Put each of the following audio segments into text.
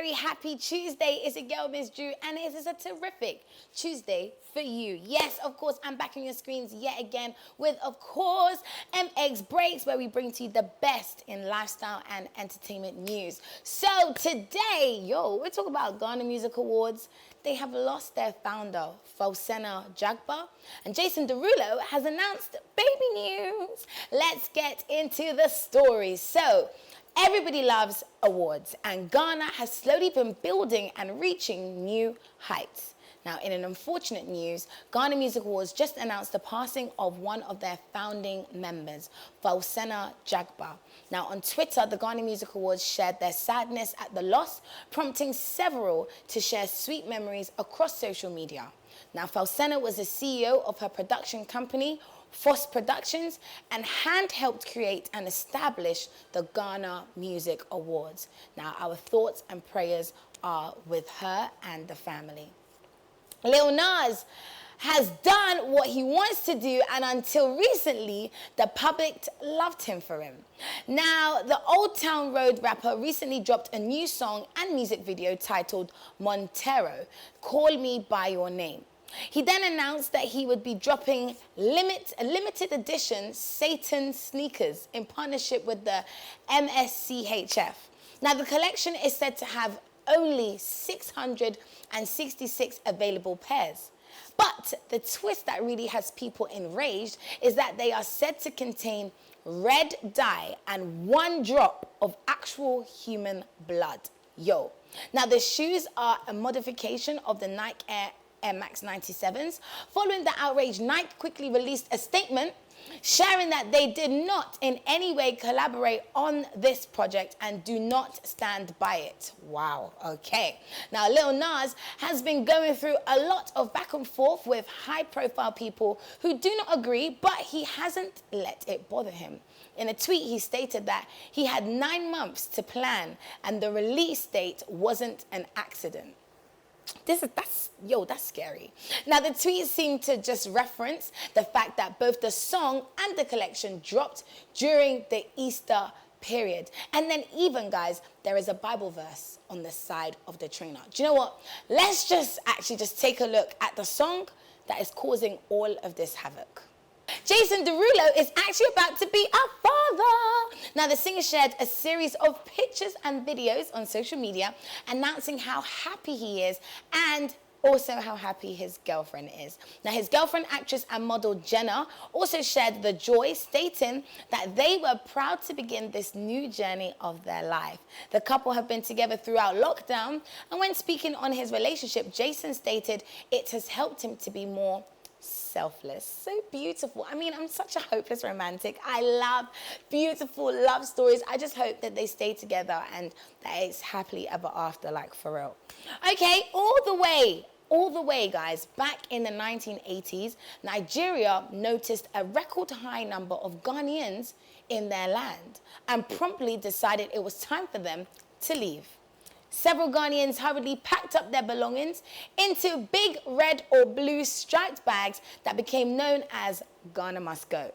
very happy Tuesday. It's your girl, Miss Drew, and it is a terrific Tuesday for you. Yes, of course, I'm back on your screens yet again with, of course, MX Breaks, where we bring to you the best in lifestyle and entertainment news. So today, we're talking about Ghana Music Awards. They have lost their founder, Foussena Djagba, and Jason Derulo has announced baby news. Let's get into the story. So, everybody loves awards, and Ghana has slowly been building and reaching new heights. Now, in an unfortunate news, Ghana Music Awards just announced the passing of one of their founding members, Foussena Djagba. Now, on Twitter, the Ghana Music Awards shared their sadness at the loss, prompting several to share sweet memories across social media. Now, Foussena was the CEO of her production company, Foss Productions, and helped create and establish the Ghana Music Awards. Now, our thoughts and prayers are with her and the family. Lil Nas has done what he wants to do, and until recently, the public loved him for him. Now, the Old Town Road rapper recently dropped a new song and music video titled Montero, Call Me By Your Name. He then announced that he would be dropping limited edition Satan sneakers in partnership with the MSCHF. Now, the collection is said to have only 666 available pairs. But the twist that really has people enraged is that they are said to contain red dye and 1 drop of actual human blood. Now, the shoes are a modification of the Nike Air Max 97s. Following the outrage, Nike quickly released a statement sharing that they did not in any way collaborate on this project and do not stand by it. Wow, okay. Now, Lil Nas has been going through a lot of back and forth with high-profile people who do not agree, but he hasn't let it bother him. In a tweet, he stated that he had 9 months to plan and the release date wasn't an accident. That's scary. Now, the tweet seemed to just reference the fact that both the song and the collection dropped during the Easter period. And then even, guys, there is a Bible verse on the side of the trainer. Do you know what? Let's just take a look at the song that is causing all of this havoc. Jason Derulo is actually about to be a father. Now, the singer shared a series of pictures and videos on social media announcing how happy he is and also how happy his girlfriend is. Now, his girlfriend, actress and model Jenna, also shared the joy, stating that they were proud to begin this new journey of their life. The couple have been together throughout lockdown, and when speaking on his relationship, Jason stated it has helped him to be more selfless. So beautiful. I mean, I'm such a hopeless romantic. I love beautiful love stories. I just hope that they stay together and that it's happily ever after, like for real. Okay, all the way, guys, back in the 1980s, Nigeria noticed a record high number of Ghanaians in their land and promptly decided it was time for them to leave. Several Ghanaians hurriedly packed up their belongings into big red or blue striped bags that became known as Ghana Must Go.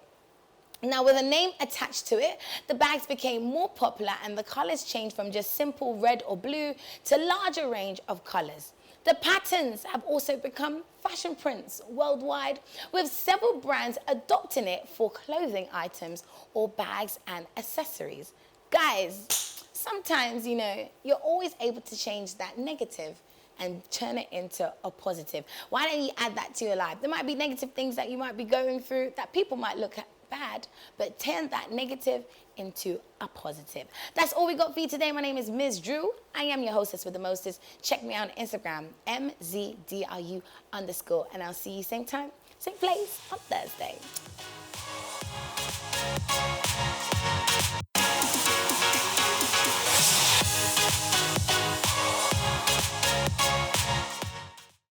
Now, with a name attached to it, the bags became more popular and the colors changed from just simple red or blue to a larger range of colors. The patterns have also become fashion prints worldwide, with several brands adopting it for clothing items or bags and accessories. Guys, sometimes, you're always able to change that negative and turn it into a positive. Why don't you add that to your life? There might be negative things that you might be going through that people might look at bad, but turn that negative into a positive. That's all we got for you today. My name is Ms. Drew. I am your hostess with the mostest. Check me out on Instagram, MZDRU_, and I'll see you same time, same place on Thursday.